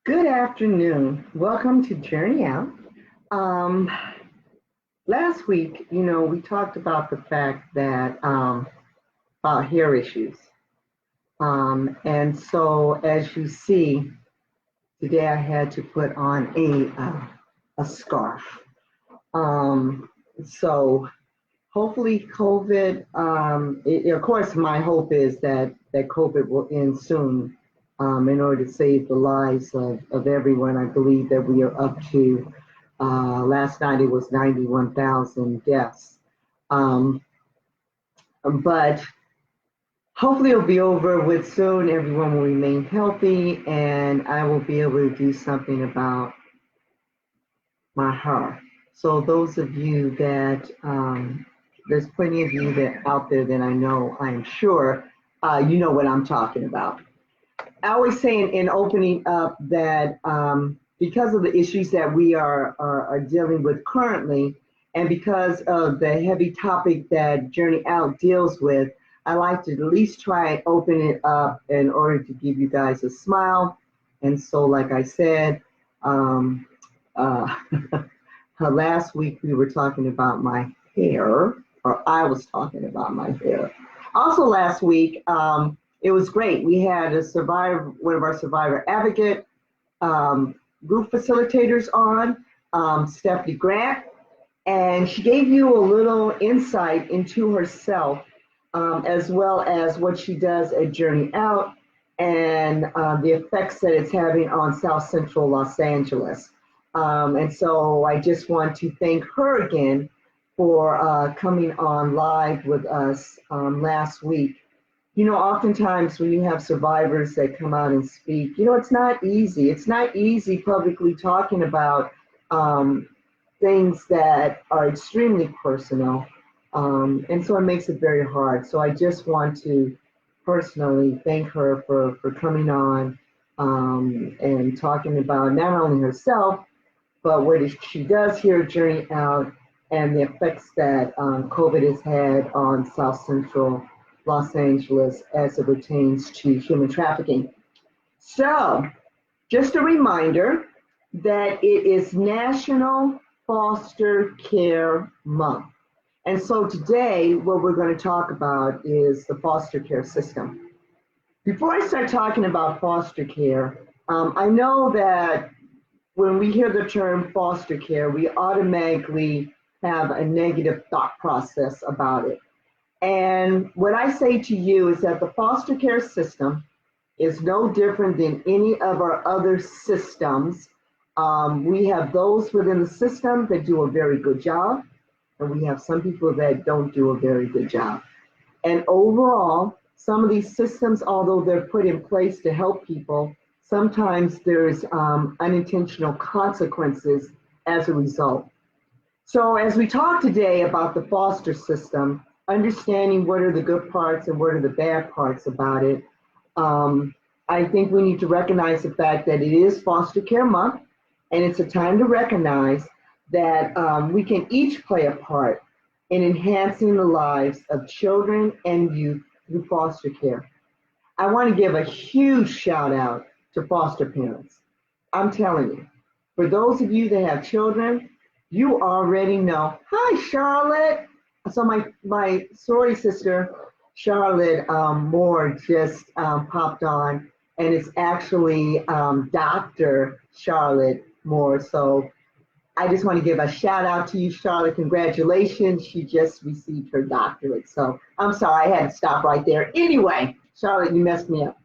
Good afternoon. Welcome to Journey Out. Um, Last week, we talked about the fact that about hair issues. And so, as you see, today I had to put on a scarf. Um, so, hopefully, COVID. Of course, my hope is that COVID will end soon. In order to save the lives of everyone, I believe that we are up to last night it was 91,000 deaths. Um, but hopefully it'll be over with soon. Everyone will remain healthy, and I will be able to do something about my hair. So those of you that there's plenty of you that out there that I know, I'm sure, you know what I'm talking about. I always say in opening up that because of the issues that we are dealing with currently, and because of the heavy topic that Journey Out deals with, I like to at least try and open it up in order to give you guys a smile. And so, like I said, um, uh, last week we were talking about my hair, or I was talking about my hair. Also, last week, it was great. We had one of our survivor advocate group facilitators on, Stephanie Grant, and she gave you a little insight into herself, as well as what she does at Journey Out and the effects that it's having on South Central Los Angeles. And so I just want to thank her again for coming on live with us last week. Oftentimes when you have survivors that come out and speak, it's not easy. It's not easy publicly talking about things that are extremely personal. And so it makes it very hard. So I just want to personally thank her for coming on and talking about not only herself, but what she does here at Journey Out and the effects that COVID has had on South Central Los Angeles as it pertains to human trafficking. So, just a reminder that it is National Foster Care Month. And so today, what we're going to talk about is the foster care system. Before I start talking about foster care, I know that when we hear the term foster care, we automatically have a negative thought process about it. And what I say to you is that the foster care system is no different than any of our other systems. We have those within the system that do a very good job, and we have some people that don't do a very good job. And overall, some of these systems, although they're put in place to help people, sometimes there's unintentional consequences as a result. So as we talk today about the foster system, understanding what are the good parts and what are the bad parts about it, I think we need to recognize the fact that it is Foster Care Month, and it's a time to recognize that we can each play a part in enhancing the lives of children and youth through foster care. I want to give a huge shout out to foster parents. I'm telling you, for those of you that have children, you already know. Hi, Charlotte. So my sorority sister, Charlotte Moore, just popped on, and it's actually Dr. Charlotte Moore. So I just want to give a shout out to you, Charlotte. Congratulations. She just received her doctorate. So I'm sorry, I had to stop right there. Anyway, Charlotte, you messed me up.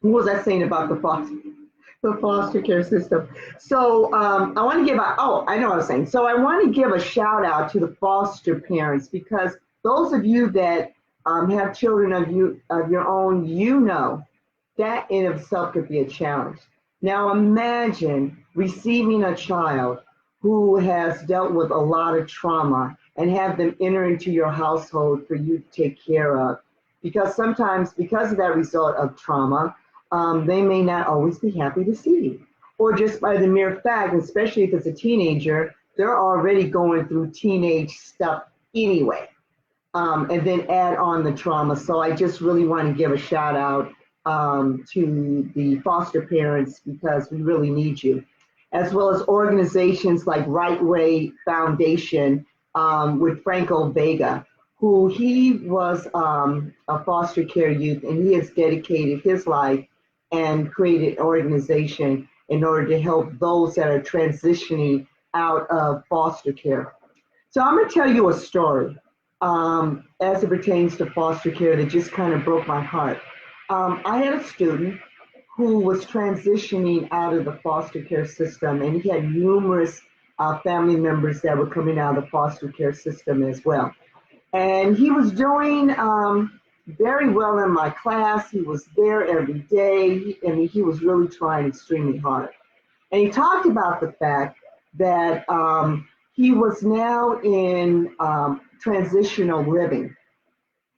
What was I saying about the foster care system? So I want to give I know what I was saying. So I want to give a shout out to the foster parents, because those of you that have children of your own, that in itself could be a challenge. Now imagine receiving a child who has dealt with a lot of trauma and have them enter into your household for you to take care of. Because sometimes, because of that result of trauma, they may not always be happy to see you. Or just by the mere fact, especially if it's a teenager, they're already going through teenage stuff anyway. And then add on the trauma. So I just really want to give a shout out to the foster parents because we really need you, as well as organizations like Right Way Foundation with Franco Vega, who he was a foster care youth, and he has dedicated his life and created an organization in order to help those that are transitioning out of foster care. So I'm going to tell you a story as it pertains to foster care that just kind of broke my heart. I had a student who was transitioning out of the foster care system, and he had numerous family members that were coming out of the foster care system as well. And he was doing very well in my class. He was there every day. He was really trying extremely hard. And he talked about the fact that he was now in transitional living.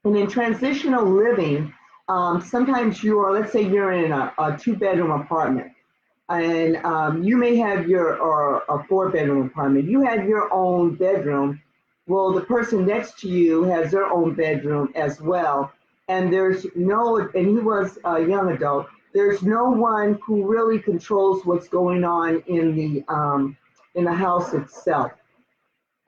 And in transitional living, sometimes let's say you're in a two-bedroom apartment, and you may have or a four-bedroom apartment. You have your own bedroom. Well, the person next to you has their own bedroom as well. And and he was a young adult. There's no one who really controls what's going on in the house itself.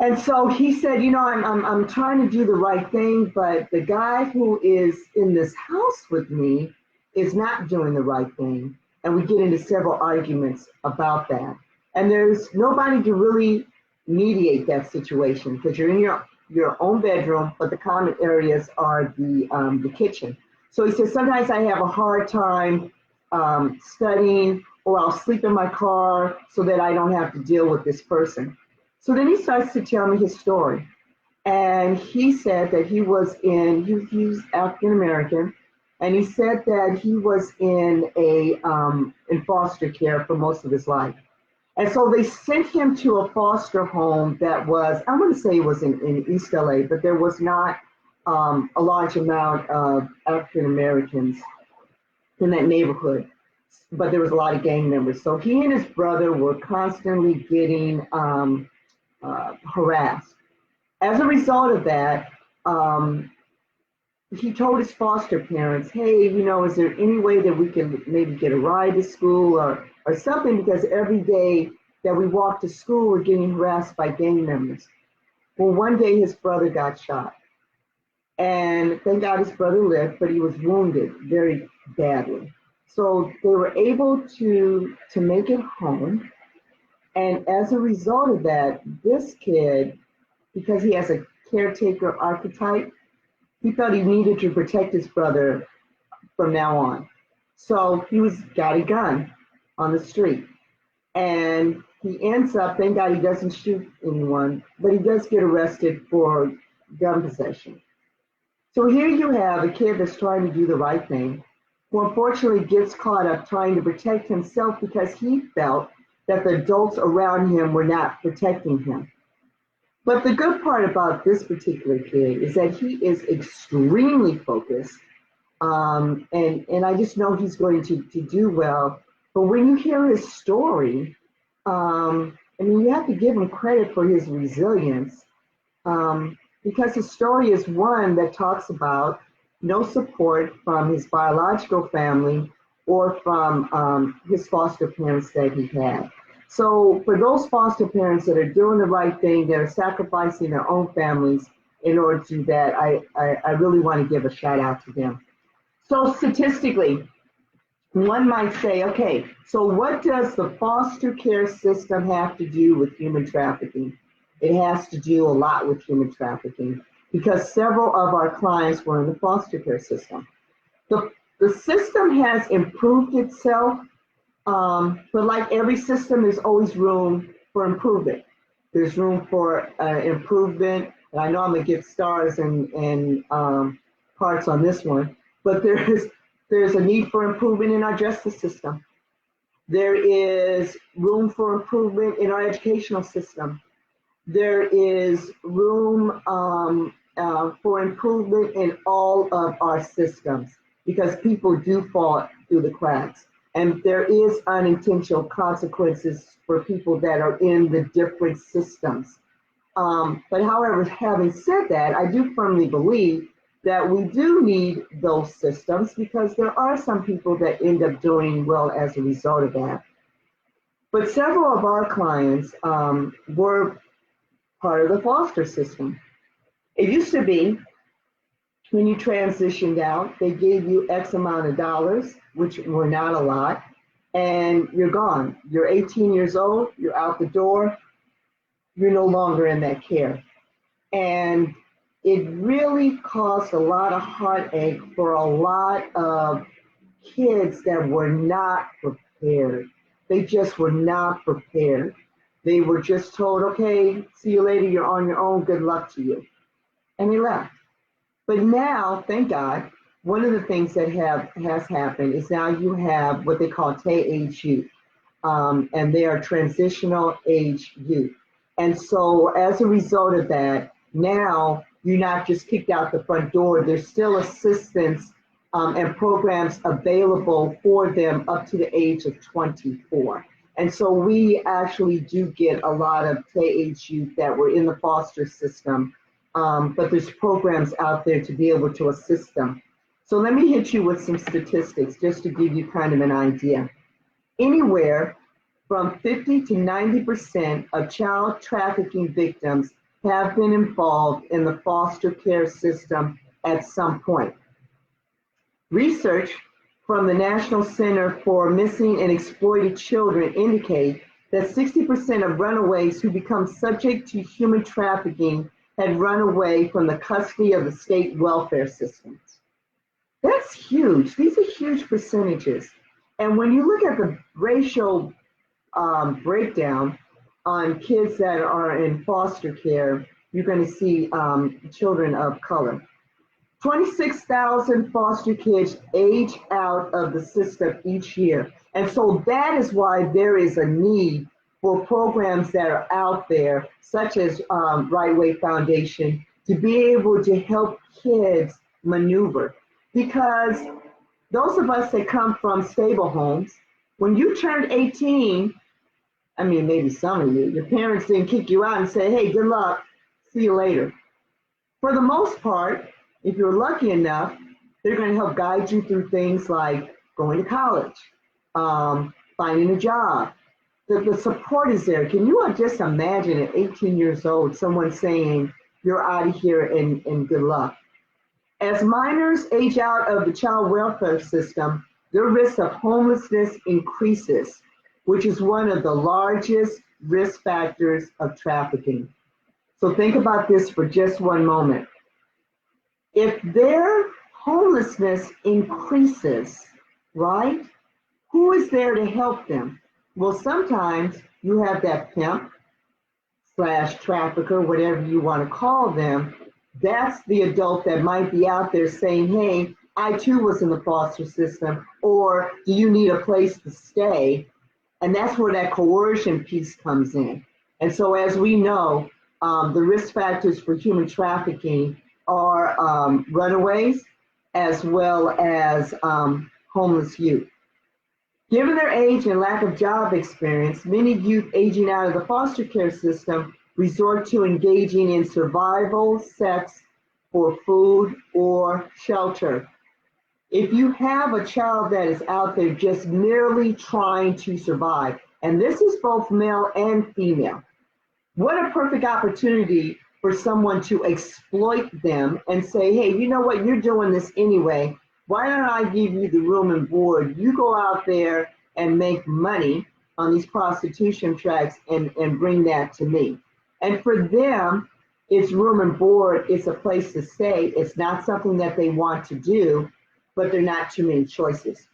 And so he said, I'm trying to do the right thing, but the guy who is in this house with me is not doing the right thing. And we get into several arguments about that. And there's nobody to really mediate that situation because you're in your own bedroom, but the common areas are the kitchen. So he says, sometimes I have a hard time studying, or I'll sleep in my car so that I don't have to deal with this person. So then he starts to tell me his story. And he said that he was African American, and he said that he was in foster care for most of his life. And so they sent him to a foster home that was, I want to say it was in East LA, but there was not a large amount of African Americans in that neighborhood, but there was a lot of gang members. So he and his brother were constantly getting harassed. As a result of that, he told his foster parents, hey, is there any way that we can maybe get a ride to school or something? Because every day that we walk to school, we're getting harassed by gang members. Well, one day his brother got shot. And thank God his brother lived, but he was wounded very badly. So they were able to make it home. And as a result of that, this kid, because he has a caretaker archetype, he felt he needed to protect his brother from now on. So he got a gun on the street. And he ends up, thank God he doesn't shoot anyone, but he does get arrested for gun possession. So here you have a kid that's trying to do the right thing, who unfortunately gets caught up trying to protect himself because he felt that the adults around him were not protecting him. But the good part about this particular kid is that he is extremely focused, and I just know he's going to do well. But when you hear his story, you have to give him credit for his resilience, because his story is one that talks about no support from his biological family or from his foster parents that he had. So for those foster parents that are doing the right thing, that are sacrificing their own families in order to do that, I really want to give a shout out to them. So statistically, one might say, okay, so what does the foster care system have to do with human trafficking? It has to do a lot with human trafficking because several of our clients were in the foster care system. The system has improved itself, but like every system, there's always room for improvement. There's room for improvement. And I know I'm gonna get stars and parts on this one, but there's a need for improvement in our justice system. There is room for improvement in our educational system. There is room for improvement in all of our systems because people do fall through the cracks. And there is unintentional consequences for people that are in the different systems. But however, having said that, I do firmly believe that we do need those systems because there are some people that end up doing well as a result of that. But several of our clients were part of the foster system. It used to be when you transitioned out, they gave you X amount of dollars, which were not a lot, and you're gone. You're 18 years old, you're out the door, you're no longer in that care. And it really caused a lot of heartache for a lot of kids that were not prepared. They just were not prepared. They were just told, okay, see you later, you're on your own, good luck to you. And they left. But now, thank God, one of the things that has happened is now you have what they call TAH youth, and they are transitional age youth. And so as a result of that, now you're not just kicked out the front door. There's still assistance and programs available for them up to the age of 24. And so we actually do get a lot of TAH youth that were in the foster system, but there's programs out there to be able to assist them. So let me hit you with some statistics just to give you kind of an idea. Anywhere from 50 to 90% of child trafficking victims have been involved in the foster care system at some point. Research from the National Center for Missing and Exploited Children indicate that 60% of runaways who become subject to human trafficking had run away from the custody of the state welfare systems. That's huge. These are huge percentages. And when you look at the racial breakdown on kids that are in foster care, you're going to see children of color. 26,000 foster kids age out of the system each year. And so that is why there is a need for programs that are out there, such as Right Way Foundation, to be able to help kids maneuver. Because those of us that come from stable homes, when you turned 18, I mean, maybe some of you, your parents didn't kick you out and say, hey, good luck, see you later. For the most part, if you're lucky enough, they're going to help guide you through things like going to college, finding a job. The support is there. Can you just imagine at 18 years old, someone saying, you're out of here and good luck? As minors age out of the child welfare system, their risk of homelessness increases, which is one of the largest risk factors of trafficking. So think about this for just one moment. If their homelessness increases, right, who is there to help them? Well, sometimes you have that pimp / trafficker, whatever you want to call them. That's the adult that might be out there saying, hey, I too was in the foster system, or do you need a place to stay? And that's where that coercion piece comes in. And so as we know, the risk factors for human trafficking are runaways as well as homeless youth. Given their age and lack of job experience, many youth aging out of the foster care system resort to engaging in survival sex for food or shelter. If you have a child that is out there just merely trying to survive, and this is both male and female, what a perfect opportunity for someone to exploit them and say, hey, you know what, you're doing this anyway. Why don't I give you the room and board? You go out there and make money on these prostitution tracks and bring that to me. And for them, it's room and board, it's a place to stay. It's not something that they want to do, but there are not too many choices.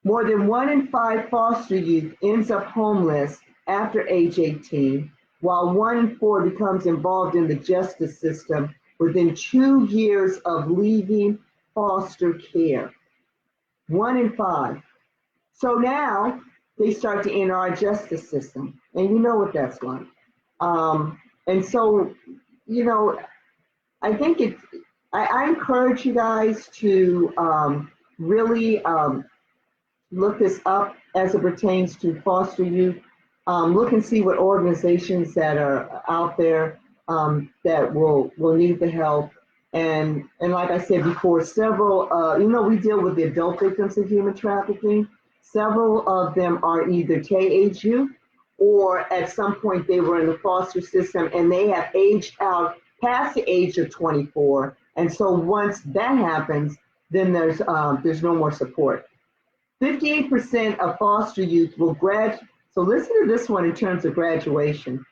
More than 1 in 5 foster youth ends up homeless after age 18, while 1 in 4 becomes involved in the justice system within 2 years of leaving foster care. 1 in 5. So now they start to enter our justice system, and you know what that's like. And so, you know, I think I encourage you guys to really look this up as it pertains to foster youth. Look and see what organizations that are out there that will need the help. And like I said before, several, we deal with the adult victims of human trafficking. Several of them are either K-age youth or at some point they were in the foster system and they have aged out past the age of 24. And so once that happens, then there's no more support. 58% of foster youth will graduate. So listen to this one in terms of graduation.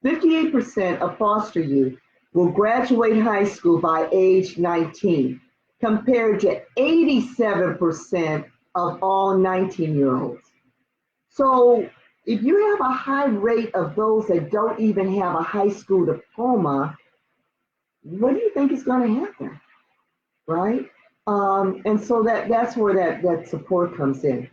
58% of foster youth will graduate high school by age 19, compared to 87% of all 19-year-olds. So if you have a high rate of those that don't even have a high school diploma, what do you think is going to happen, right? And so that's where that support comes in.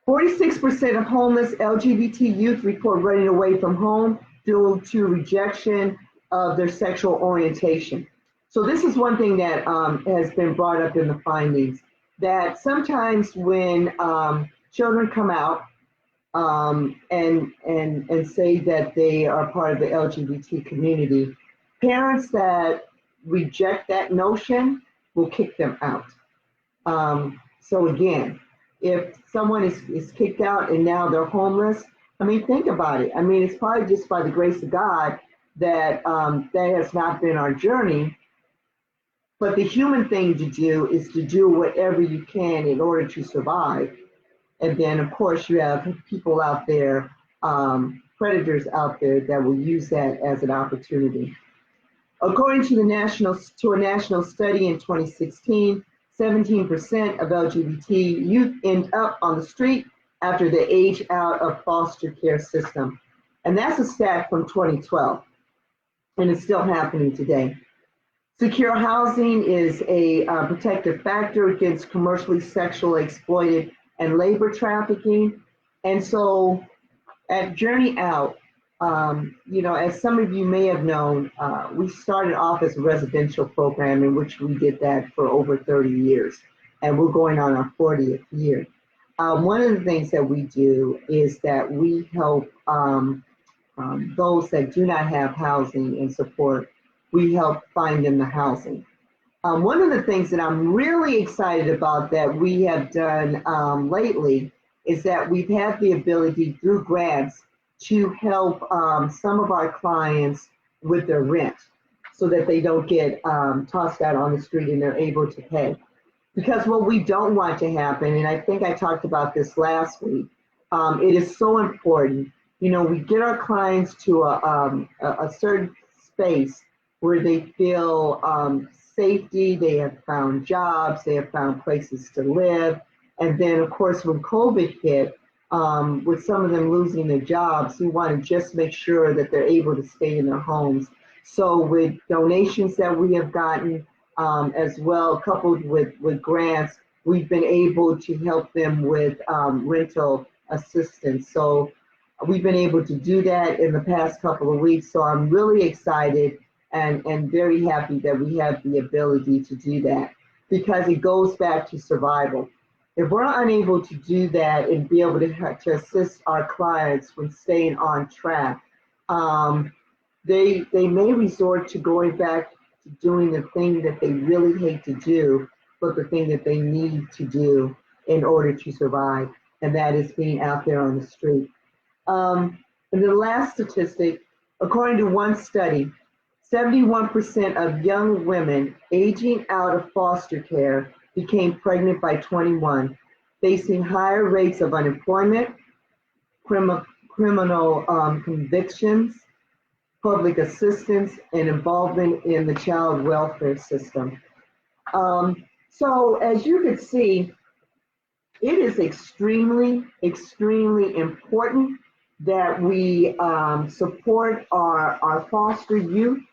46% of homeless LGBT youth report running away from home due to rejection of their sexual orientation. So this is one thing that has been brought up in the findings, that sometimes when children come out and say that they are part of the LGBT community, parents that reject that notion will kick them out. So again, if someone is kicked out and now they're homeless, I mean, think about it. I mean, it's probably just by the grace of God that that has not been our journey. But the human thing to do is to do whatever you can in order to survive. And then, of course, you have people out there, predators out there that will use that as an opportunity. According to a national study in 2016, 17% of LGBT youth end up on the street after they age out of foster care system. And that's a stat from 2012, and it's still happening today. Secure housing is a protective factor against commercially sexually exploited and labor trafficking. And so at Journey Out, as some of you may have known, we started off as a residential program in which we did that for over 30 years, and we're going on our 40th year. One of the things that we do is that we help those that do not have housing and support. We help find them the housing. One of the things that I'm really excited about that we have done lately is that we've had the ability through grants to help some of our clients with their rent so that they don't get tossed out on the street and they're able to pay. Because what we don't want to happen, and I think I talked about this last week, it is so important. We get our clients to a certain space where they feel safety, they have found jobs, they have found places to live. And then, of course, when COVID hit, with some of them losing their jobs, we want to just make sure that they're able to stay in their homes. So with donations that we have gotten, as well, coupled with grants, we've been able to help them with rental assistance. So we've been able to do that in the past couple of weeks. So I'm really excited and very happy that we have the ability to do that, because it goes back to survival. If we're unable to do that and be able to assist our clients with staying on track, they may resort to going back to doing the thing that they really hate to do, but the thing that they need to do in order to survive, and that is being out there on the street. And the last statistic, according to one study, 71% of young women aging out of foster care became pregnant by 21, facing higher rates of unemployment, criminal convictions, public assistance, and involvement in the child welfare system. So as you can see, it is extremely, extremely important that we support our foster youth,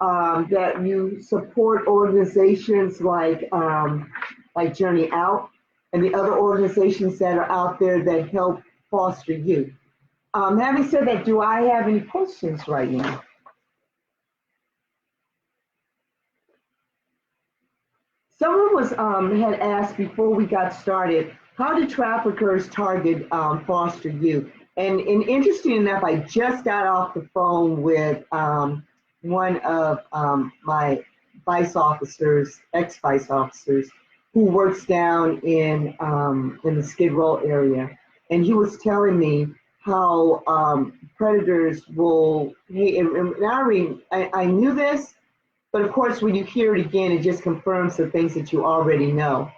that you support organizations like Journey Out and the other organizations that are out there that help foster youth. Having said that, do I have any questions right now? Someone had asked before we got started, how do traffickers target foster youth? And interesting enough, I just got off the phone with one of my vice officers, ex-vice officers, who works down in the Skid Row area, and he was telling me how predators will. Hey, and I knew this, but of course, when you hear it again, it just confirms the things that you already know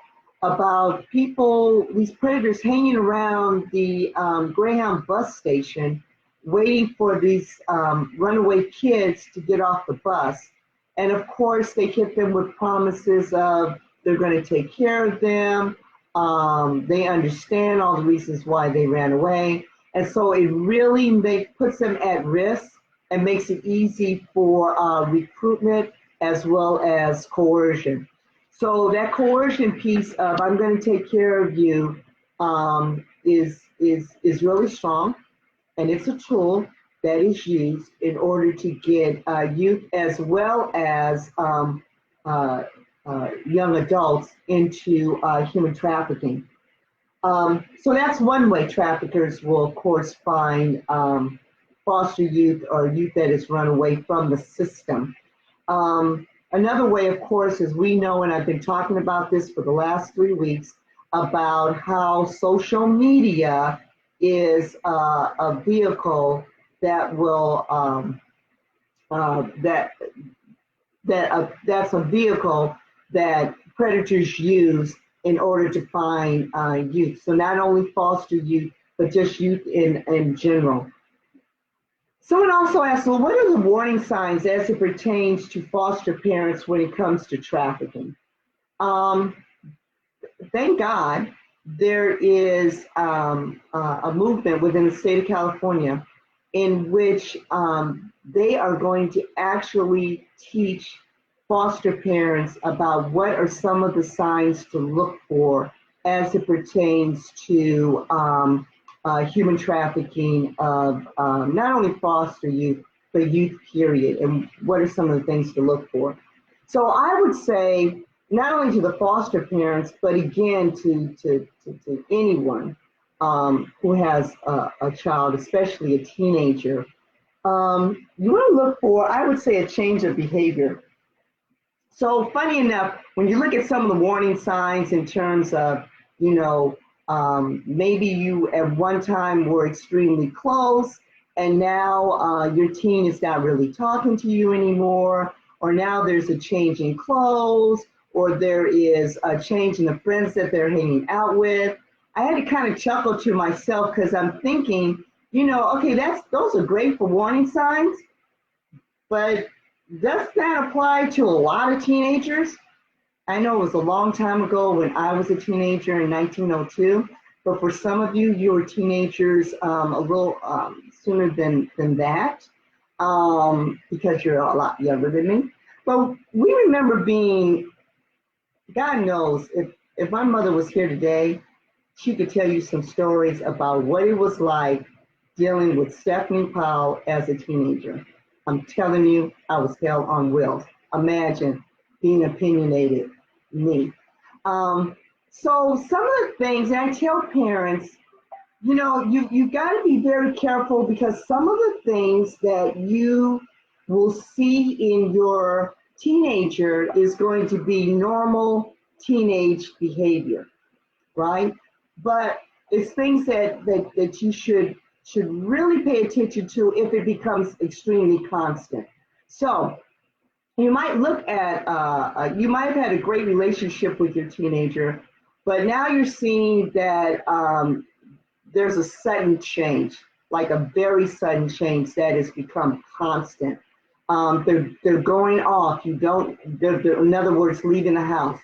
about people, these predators hanging around the Greyhound bus station, waiting for these runaway kids to get off the bus. And of course, they hit them with promises of they're going to take care of them. They understand all the reasons why they ran away. And so it really puts them at risk and makes it easy for recruitment as well as coercion. So that coercion piece of I'm going to take care of you is really strong, and it's a tool that is used in order to get youth as well as young adults into human trafficking. So that's one way traffickers will, of course, find foster youth or youth that has run away from the system. Another way, of course, as we know, and I've been talking about this for the last 3 weeks, about how social media is a vehicle that will that's a vehicle that predators use in order to find youth. So not only foster youth, but just youth in general. Someone also asked, well, what are the warning signs as it pertains to foster parents when it comes to trafficking? Thank God there is a movement within the state of California in which they are going to actually teach foster parents about what are some of the signs to look for as it pertains to human trafficking of not only foster youth, but youth period, and what are some of the things to look for. So I would say not only to the foster parents, but again to anyone who has a child, especially a teenager, you want to look for, I would say, a change of behavior. So funny enough, when you look at some of the warning signs in terms of, maybe you at one time were extremely close and now your teen is not really talking to you anymore, or now there's a change in clothes, or there is a change in the friends that they're hanging out with. I had to kind of chuckle to myself because I'm thinking, okay, those are great for warning signs, but does that apply to a lot of teenagers? I know it was a long time ago when I was a teenager in 1902, but for some of you, you were teenagers a little sooner than that because you're a lot younger than me. But we remember being, God knows, if my mother was here today, she could tell you some stories about what it was like dealing with Stephanie Powell as a teenager. I'm telling you, I was hell on wheels. Imagine being opinionated, me. So some of the things, and I tell parents, you got to be very careful because some of the things that you will see in your teenager is going to be normal teenage behavior, right? But it's things that you should really pay attention to if it becomes extremely constant. So you might look at, you might have had a great relationship with your teenager, but now you're seeing that there's a sudden change, like a very sudden change that has become constant. They're going off. They're, in other words, leaving the house.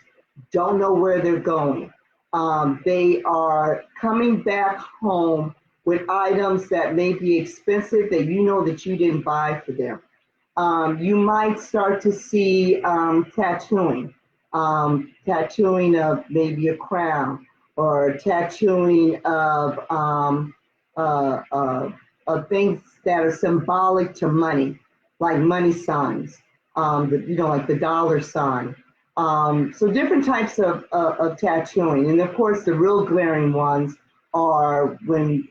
Don't know where they're going. They are coming back home with items that may be expensive that that you didn't buy for them. You might start to see tattooing of maybe a crown, or tattooing of things that are symbolic to money, like money signs, like the dollar sign. So different types of tattooing, and of course the real glaring ones are when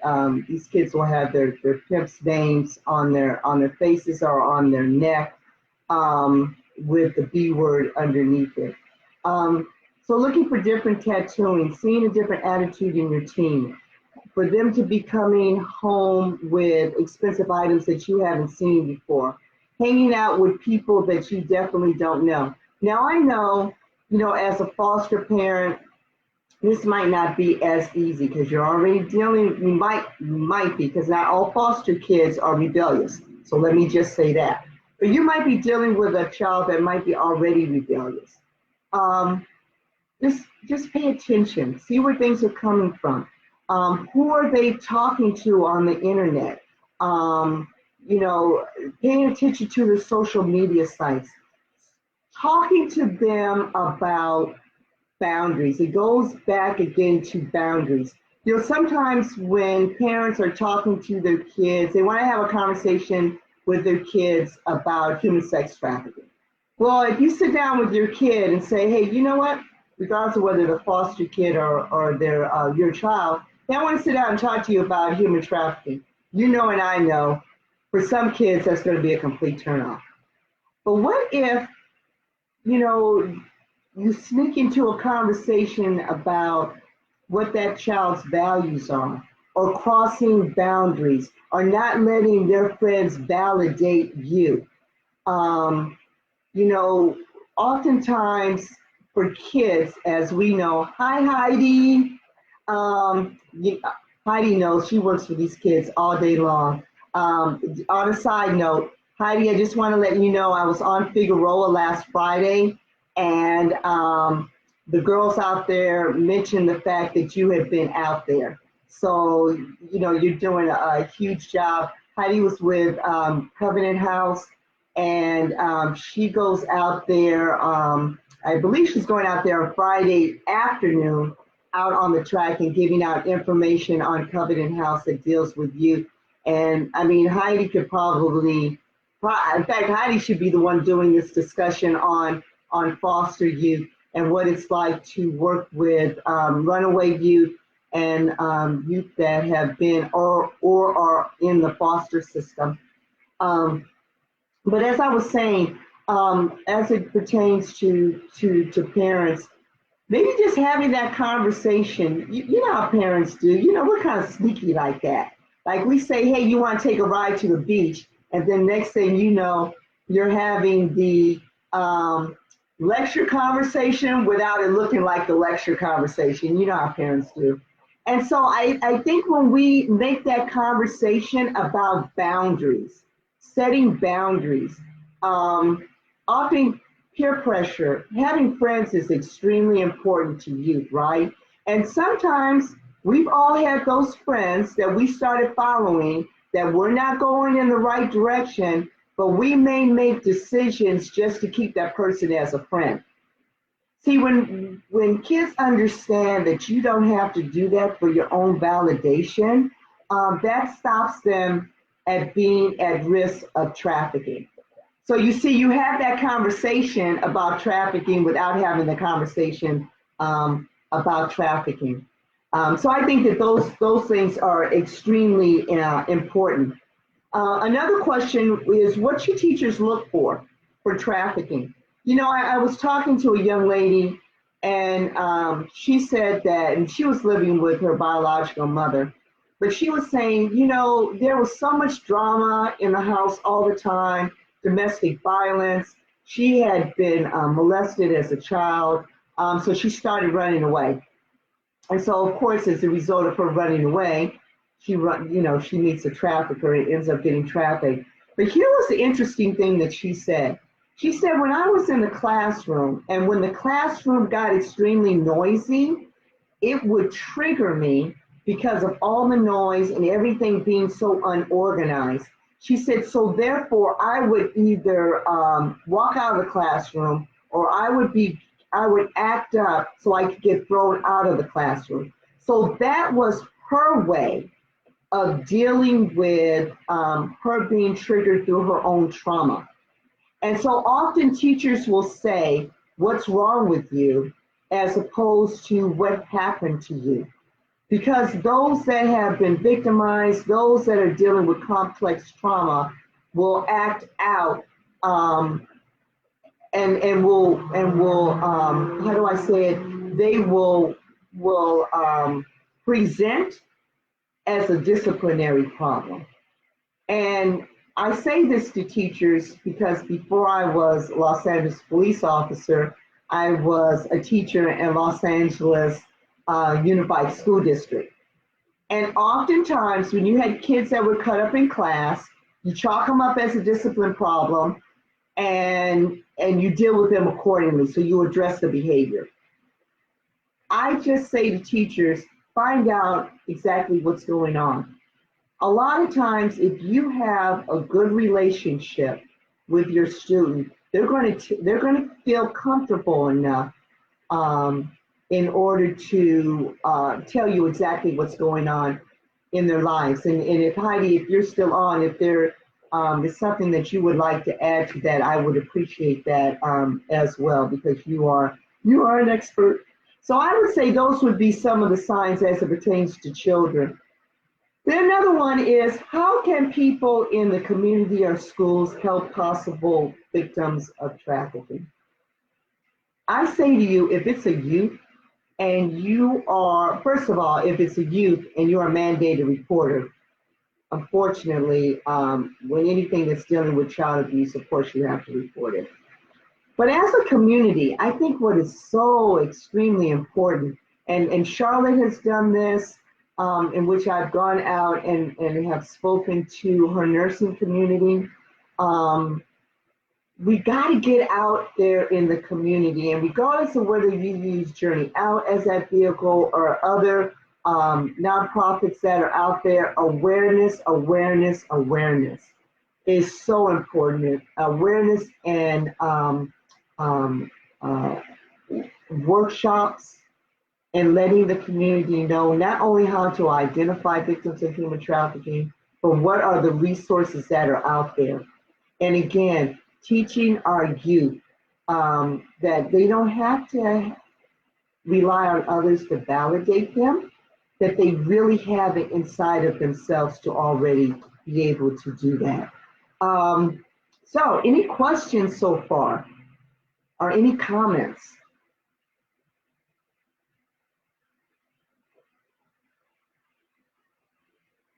these kids will have their pimps' names on their faces or on their neck. with the B word underneath it. So looking for different tattooing, seeing a different attitude in your team, for them to be coming home with expensive items that you haven't seen before, hanging out with people that you definitely don't know. Now I know, as a foster parent, this might not be as easy because you're already dealing, you might be, because not all foster kids are rebellious. So let me just say that. But you might be dealing with a child that might be already rebellious. Um, just pay attention, see where things are coming from. Who are they talking to on the internet? Um, Paying attention to the social media sites, talking to them about boundaries. It goes back again to boundaries. Sometimes when parents are talking to their kids, they want to have a conversation with their kids about human sex trafficking. Well, if you sit down with your kid and say, hey, you know what? Regardless of whether they're foster kid or they're your child, they want to sit down and talk to you about human trafficking. And I know, for some kids, that's going to be a complete turnoff. But what if, you sneak into a conversation about what that child's values are, or crossing boundaries, or not letting their friends validate you? Um, Oftentimes for kids, as we know, hi Heidi. Heidi knows, she works with these kids all day long. On a side note, Heidi, I just want to let you know I was on Figueroa last Friday, and the girls out there mentioned the fact that you have been out there. So, you're doing a huge job. Heidi was with Covenant House, and she goes out there, I believe she's going out there on Friday afternoon, out on the track and giving out information on Covenant House that deals with youth. And I mean, Heidi could probably, in fact, Heidi should be the one doing this discussion on foster youth and what it's like to work with runaway youth and youth that have been or are in the foster system. But as I was saying, as it pertains to parents, maybe just having that conversation. You know how parents do. We're kind of sneaky like that. Like we say, hey, you want to take a ride to the beach, and then next thing you know, you're having the lecture conversation without it looking like the lecture conversation. You know how parents do. And so I think when we make that conversation about boundaries, setting boundaries, often peer pressure, having friends is extremely important to youth, right? And sometimes we've all had those friends that we started following that we're not going in the right direction, but we may make decisions just to keep that person as a friend. See, when kids understand that you don't have to do that for your own validation, that stops them at being at risk of trafficking. So you see, you have that conversation about trafficking without having the conversation about trafficking. So I think that those things are extremely important. Another question is, what should teachers look for trafficking? I was talking to a young lady, and she said that, and she was living with her biological mother, but she was saying, there was so much drama in the house all the time, domestic violence. She had been molested as a child, so she started running away. And so, of course, as a result of her running away, she meets a trafficker and ends up getting trafficked. But here was the interesting thing that she said. She said, when I was in the classroom, and when the classroom got extremely noisy, it would trigger me because of all the noise and everything being so unorganized. She said, so therefore I would either walk out of the classroom, or I would act up so I could get thrown out of the classroom. So that was her way of dealing with her being triggered through her own trauma. And so often teachers will say, what's wrong with you, as opposed to what happened to you. Because those that have been victimized, those that are dealing with complex trauma, will act out and will how do I say it? They will present as a disciplinary problem. And I say this to teachers because before I was a Los Angeles police officer, I was a teacher in Los Angeles Unified School District. And oftentimes, when you had kids that were cut up in class, you chalk them up as a discipline problem, and you deal with them accordingly. So you address the behavior. I just say to teachers, find out exactly what's going on. A lot of times, if you have a good relationship with your student, they're going to feel comfortable enough in order to tell you exactly what's going on in their lives. And if Heidi, if you're still on, if there is something that you would like to add to that, I would appreciate that as well, because you are an expert. So I would say those would be some of the signs as it pertains to children. Then another one is, how can people in the community or schools help possible victims of trafficking? I say to you, if it's a youth and you are, first of all, if it's a youth and you're a mandated reporter, unfortunately, when anything that's dealing with child abuse, of course, you have to report it. But as a community, I think what is so extremely important, and Charlotte has done this, in which I've gone out and have spoken to her nursing community. We got to get out there in the community, and regardless of whether you use Journey Out as that vehicle or other nonprofits that are out there, awareness is so important. Awareness and workshops, and letting the community know not only how to identify victims of human trafficking, but what are the resources that are out there. And again, teaching our youth that they don't have to rely on others to validate them, that they really have it inside of themselves to already be able to do that. So any questions so far, or any comments?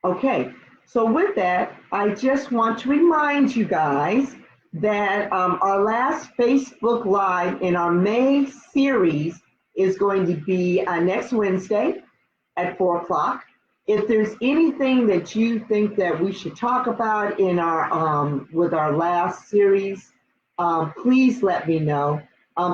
Okay, so with that, I just want to remind you guys that our last Facebook Live in our May series is going to be next Wednesday at 4 o'clock. If there's anything that you think that we should talk about in our with our last series, please let me know.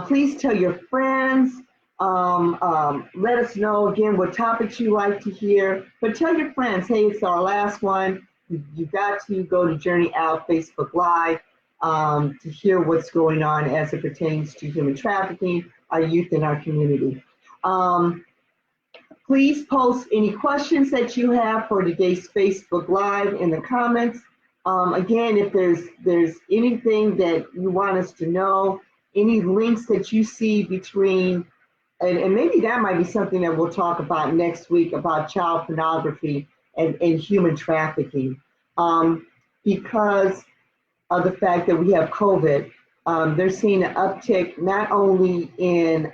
Please tell your friends. Let us know again what topics you like to hear. But tell your friends, hey, it's our last one. You got to go to Journey Out Facebook Live to hear what's going on as it pertains to human trafficking, our youth in our community. Please post any questions that you have for today's Facebook Live in the comments. Again, if there's anything that you want us to know, any links that you see between, and maybe that might be something that we'll talk about next week, about child pornography and human trafficking. Because of the fact that we have COVID, they're seeing an uptick not only in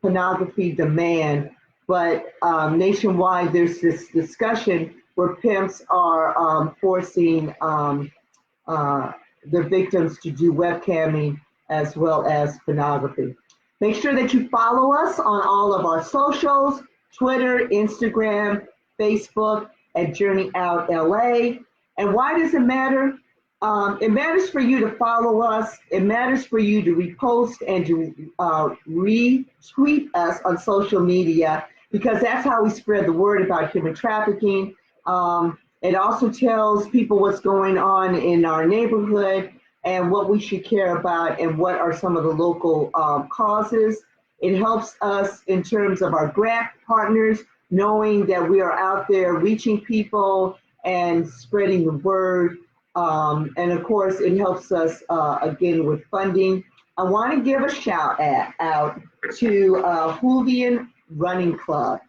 pornography demand, but nationwide there's this discussion where pimps are forcing their victims to do webcamming as well as pornography. Make sure that you follow us on all of our socials, Twitter, Instagram, Facebook, at Journey Out LA. And why does it matter? It matters for you to follow us. It matters for you to repost and to retweet us on social media, because that's how we spread the word about human trafficking. It also tells people what's going on in our neighborhood and what we should care about and what are some of the local causes. It helps us in terms of our grant partners, knowing that we are out there reaching people and spreading the word. And of course, it helps us, again, with funding. I want to give a shout out to Hoovian Running Club.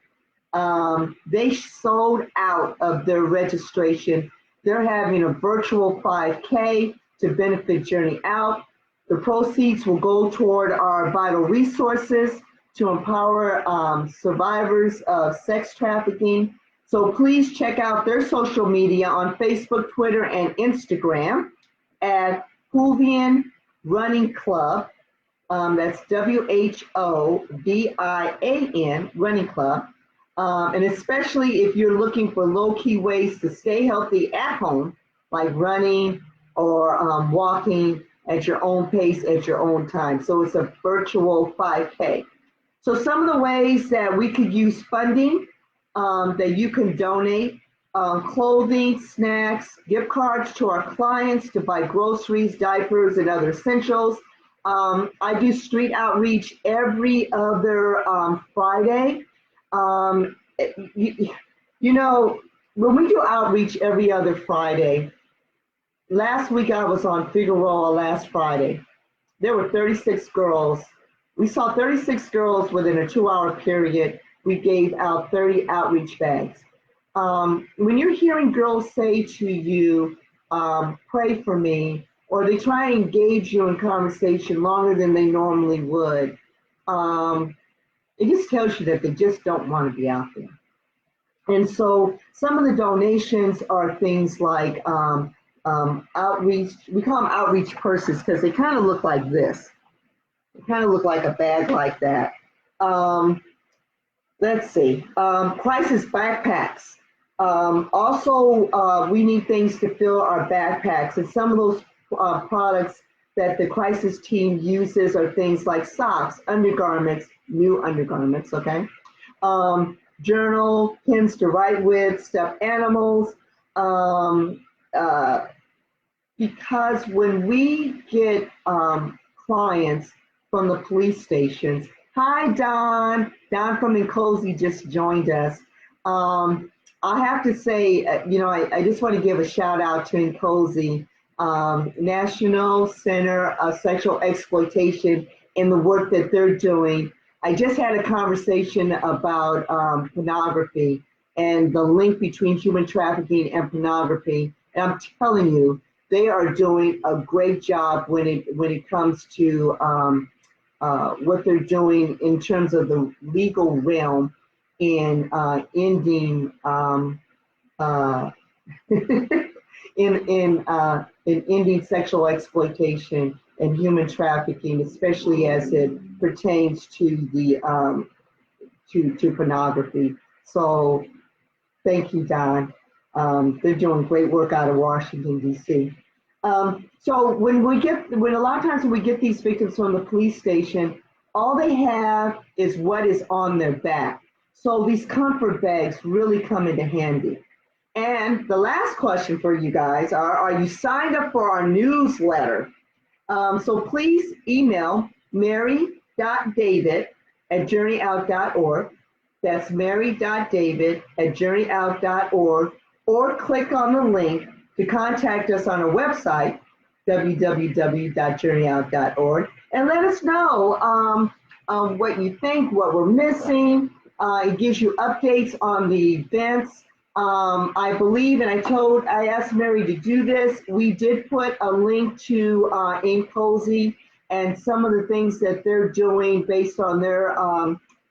They sold out of their registration. They're having a virtual 5K to benefit Journey Out. The proceeds will go toward our vital resources to empower survivors of sex trafficking. So please check out their social media on Facebook, Twitter, and Instagram at Whovian Running Club. That's WHOVIAN Running Club. And especially if you're looking for low-key ways to stay healthy at home, like running or walking at your own pace, at your own time. So it's a virtual 5K. So some of the ways that we could use funding that you can donate, clothing, snacks, gift cards to our clients to buy groceries, diapers, and other essentials. I do street outreach every other Friday. You know, when we do outreach every other Friday, last week I was on Figueroa last Friday. There were 36 girls. We saw 36 girls within a 2-hour period. We gave out 30 outreach bags. When you're hearing girls say to you, pray for me, or they try and engage you in conversation longer than they normally would, it just tells you that they just don't want to be out there. And so some of the donations are things like outreach. We call them outreach purses because they kind of look like this. They kind of look like a bag like that. Let's see, crisis backpacks. Also, we need things to fill our backpacks, and some of those products that the crisis team uses are things like socks, undergarments, new undergarments, okay? Journal, pens to write with, stuffed animals, because when we get clients from the police stations, hi Don from Nkosi just joined us. I have to say, I just want to give a shout out to Nkosi, National Center of Sexual Exploitation, and the work that they're doing. I just had a conversation about pornography and the link between human trafficking and pornography. And I'm telling you, they are doing a great job when it comes to what they're doing in terms of the legal realm in ending in ending sexual exploitation and human trafficking, especially as it pertains to the to pornography. So thank you, Don. They're doing great work out of Washington, D.C. So when a lot of times when we get these victims from the police station, all they have is what is on their back. So these comfort bags really come into handy. And the last question for you guys are you signed up for our newsletter? So please email mary.david@journeyout.org. That's mary.david@journeyout.org, or click on the link to contact us on our website, www.journeyout.org, and let us know what you think, what we're missing. It gives you updates on the events. I believe, and I asked Mary to do this, we did put a link to Nkosi and some of the things that they're doing based on their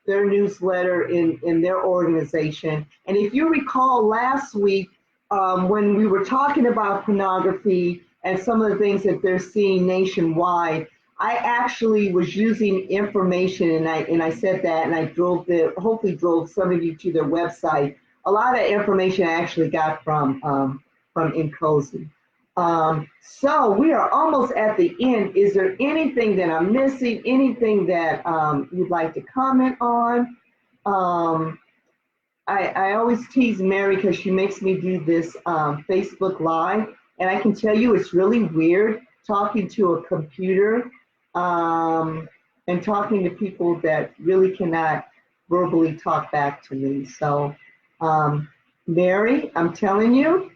newsletter in their organization. And if you recall last week, when we were talking about pornography and some of the things that they're seeing nationwide, I actually was using information, and I said that, and I hopefully drove some of you to their website. A lot of information I actually got from Nkosi. So we are almost at the end. Is there anything that I'm missing? Anything that you'd like to comment on? I always tease Mary because she makes me do this Facebook Live, and I can tell you it's really weird talking to a computer and talking to people that really cannot verbally talk back to me. So Mary, I'm telling you,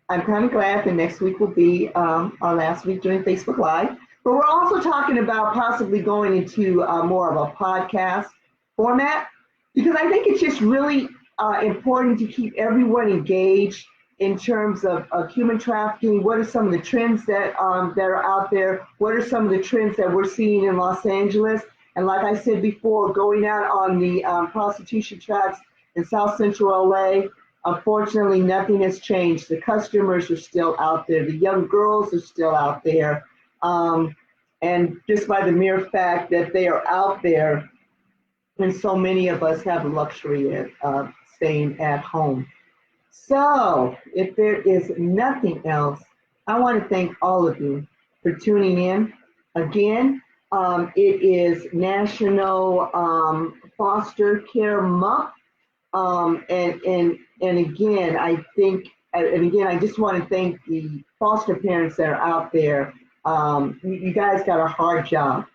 I'm kind of glad that next week will be our last week doing Facebook Live. But we're also talking about possibly going into more of a podcast format, because I think it's just really important to keep everyone engaged in terms of human trafficking? What are some of the trends that are out there? What are some of the trends that we're seeing in Los Angeles? And like I said before, going out on the prostitution tracks in South Central LA, unfortunately, nothing has changed. The customers are still out there. The young girls are still out there. And just by the mere fact that they are out there, and so many of us have the luxury of staying at home. So, if there is nothing else, I want to thank all of you for tuning in. Again, it is National Foster Care Month, and again, I just want to thank the foster parents that are out there. You guys got a hard job,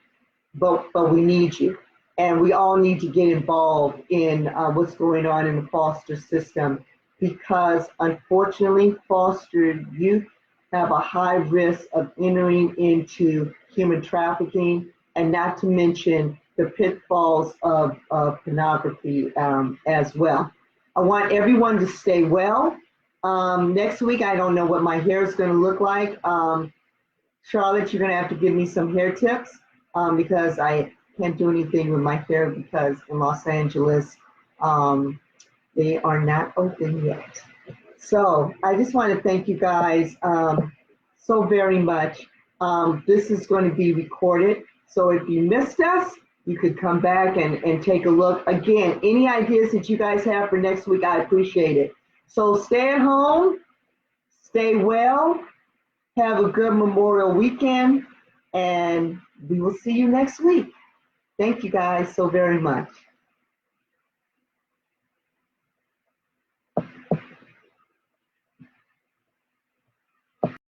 but we need you. And we all need to get involved in what's going on in the foster system, because unfortunately, foster youth have a high risk of entering into human trafficking, and not to mention the pitfalls of pornography as well. I want everyone to stay well. Next week, I don't know what my hair is going to look like. Charlotte, you're going to have to give me some hair tips because I can't do anything with my hair because in Los Angeles, they are not open yet. So I just want to thank you guys so very much. This is going to be recorded. So if you missed us, you could come back and take a look. Again, any ideas that you guys have for next week, I appreciate it. So stay at home, stay well, have a good Memorial weekend, and we will see you next week. Thank you guys so very much.